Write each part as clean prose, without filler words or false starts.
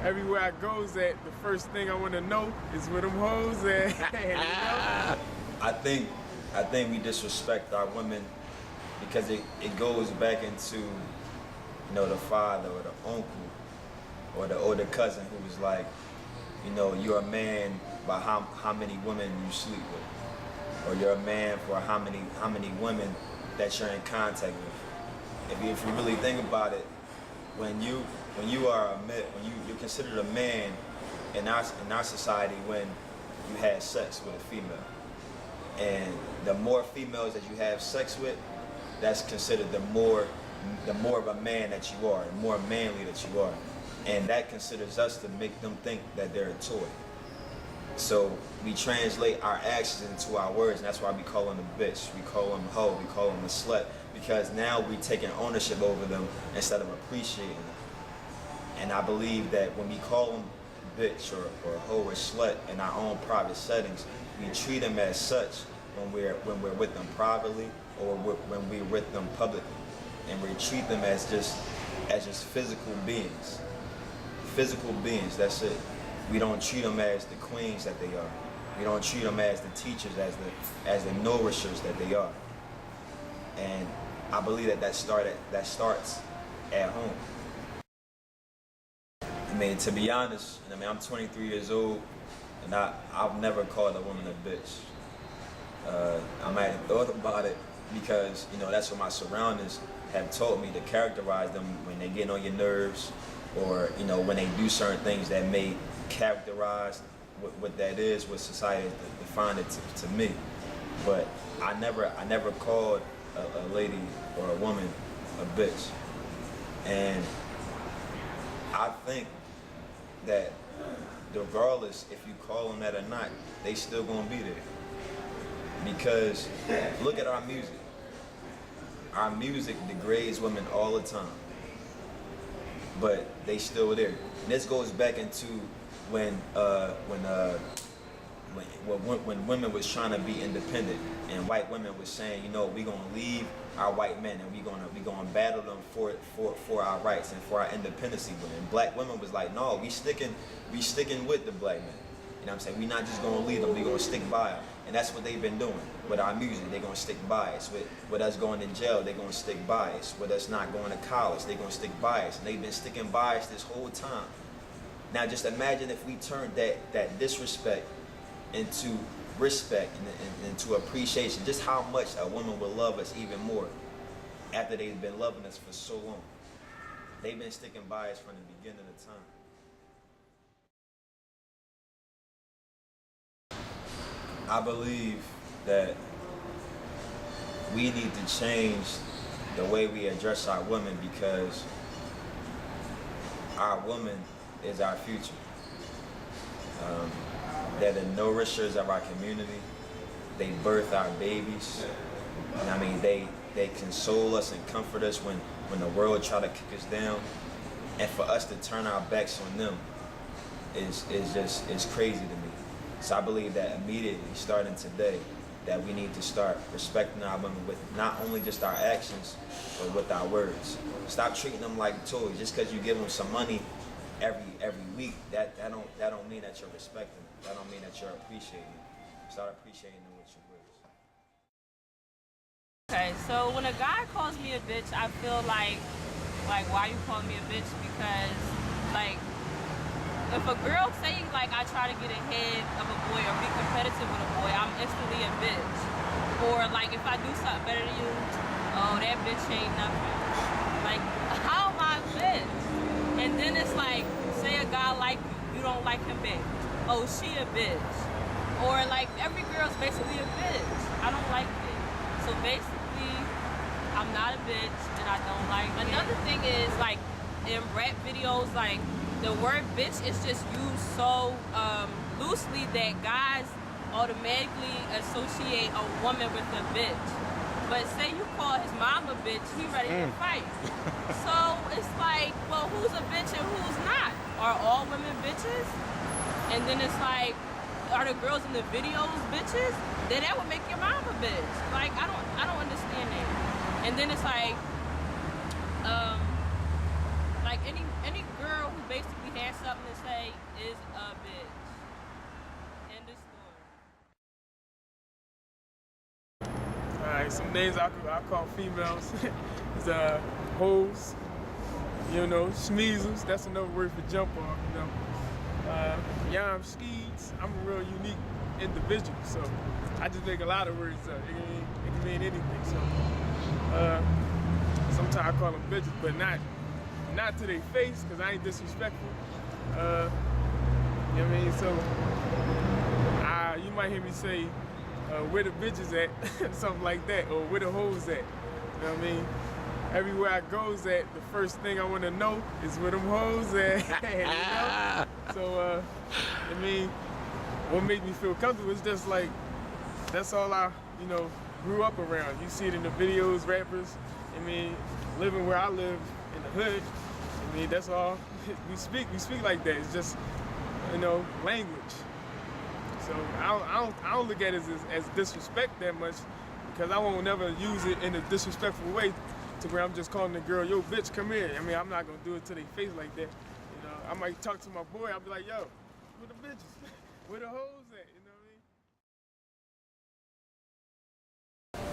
everywhere I goes at, the first thing I want to know is where them hoes at. You know? I think we disrespect our women because it goes back into, you know, the father or the uncle or the older cousin who was like, you know, you're a man by how many women you sleep with, or you're a man for how many women that you're in contact with. If you really think about it, when you're considered a man in our society when you had sex with a female, and the more females that you have sex with, that's considered the more of a man that you are, the more manly that you are, and that considers us to make them think that they're a toy. So we translate our actions into our words, and that's why we call them a bitch, we call them a hoe, we call them a slut, because now we're taking ownership over them instead of appreciating them. And I believe that when we call them bitch or hoe or slut in our own private settings, we treat them as such when we're with them privately or when we're with them publicly, and we treat them as just physical beings. Physical beings, that's it. We don't treat them as the queens that they are. We don't treat them as the teachers, as the nourishers that they are. And I believe that starts at home. I mean, to be honest, I'm 23 years old, and I've never called a woman a bitch. I might have thought about it because, you know, that's what my surroundings have taught me to characterize them when they get on your nerves, or, you know, when they do certain things that may characterize what that is, what society has defined it to me. But I never called a lady or a woman a bitch. And I think that regardless if you call them that or not, they still gonna be there. Because look at our music. Our music degrades women all the time, but they still there. And this goes back into when women was trying to be independent, and white women was saying, you know, we gonna leave our white men and we gonna battle them for our rights and for our independence. And black women was like, no, we sticking with the black men. You know what I'm saying? We're not just gonna leave them, we gonna stick by them. And that's what they've been doing with our music. They're gonna stick by us. With us going to jail, they're gonna stick by us. With us not going to college, they're gonna stick by us. And they've been sticking by us this whole time. Now just imagine if we turned that disrespect into respect and into appreciation, just how much a woman will love us even more after they've been loving us for so long. They've been sticking by us from the beginning of time. I believe that we need to change the way we address our women, because our woman is our future. They're the nourishers of our community. They birth our babies. And I mean, they console us and comfort us when the world try to kick us down. And for us to turn our backs on them is crazy to me. So I believe that immediately, starting today, that we need to start respecting our women with not only just our actions, but with our words. Stop treating them like toys. Just because you give them some money every week, that don't mean that you're respecting them. That don't mean that you're appreciating them. Start appreciating them with your words. Okay, so when a guy calls me a bitch, I feel like why you calling me a bitch? Because like, if a girl say like I try to get ahead of a boy or be competitive with a boy, I'm instantly a bitch. Or like if I do something better than you, oh, that bitch ain't nothing. Like, how am I a bitch? And then it's like, say a guy like you don't like him back. Oh, she a bitch. Or like every girl's basically a bitch. I don't like it. So basically, I'm not a bitch and I don't like it. Another thing is like in rap videos, like the word bitch is just used so loosely that guys automatically associate a woman with a bitch. But say you call his mom a bitch, he ready to fight. So it's like, well, who's a bitch and who's not? Are all women bitches? And then it's like, are the girls in the videos bitches? Then that would make your mom a bitch. Like, I don't understand that. And then it's like any girl who basically has something to say is a bitch. End of story. Alright, some names I call females is hoes, you know, schmeezles, that's another word for jump off, you know. Yam skeeds, I'm a real unique individual, so I just make a lot of words up. It can mean anything, so sometimes I call them bitches, but not to their face, because I ain't disrespectful. You know what I mean? So you might hear me say, where the bitches at, something like that, or where the hoes at, you know what I mean? Everywhere I goes at, the first thing I want to know is where them hoes at, you know? So, I mean, what made me feel comfortable is just like, that's all I, you know, grew up around. You see it in the videos, rappers, I mean, living where I live in the hood, I mean, that's all, we speak like that. It's just, you know, language. So I don't look at it as disrespect that much, because I won't never use it in a disrespectful way to where I'm just calling the girl, yo, bitch, come here. I mean, I'm not gonna do it to their face like that. You know, I might talk to my boy, I'll be like, yo, where the bitches? Where the hoes at? You know what I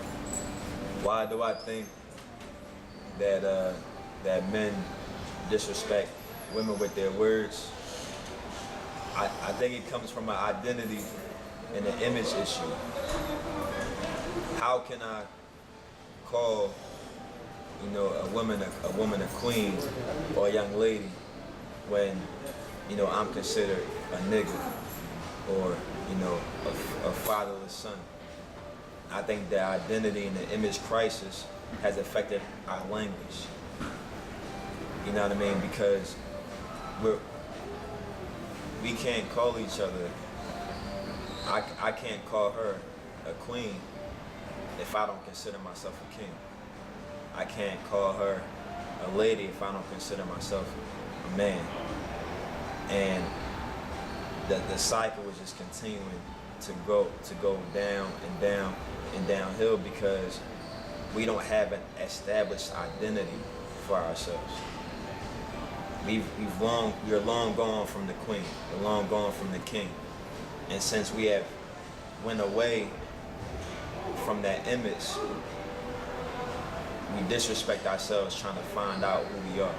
mean? Why do I think that that men disrespect women with their words? I think it comes from an identity and an image issue. How can I call, you know, a woman a queen or a young lady when, you know, I'm considered a nigga or, you know, a fatherless son? I think the identity and the image crisis has affected our language. You know what I mean? Because we can't call each other. I can't call her a queen if I don't consider myself a king. I can't call her a lady if I don't consider myself a man. And the cycle is just continuing to go down and down and downhill because we don't have an established identity for ourselves. We're long gone from the queen. We're long gone from the king. And since we have went away from that image, we disrespect ourselves trying to find out who we are.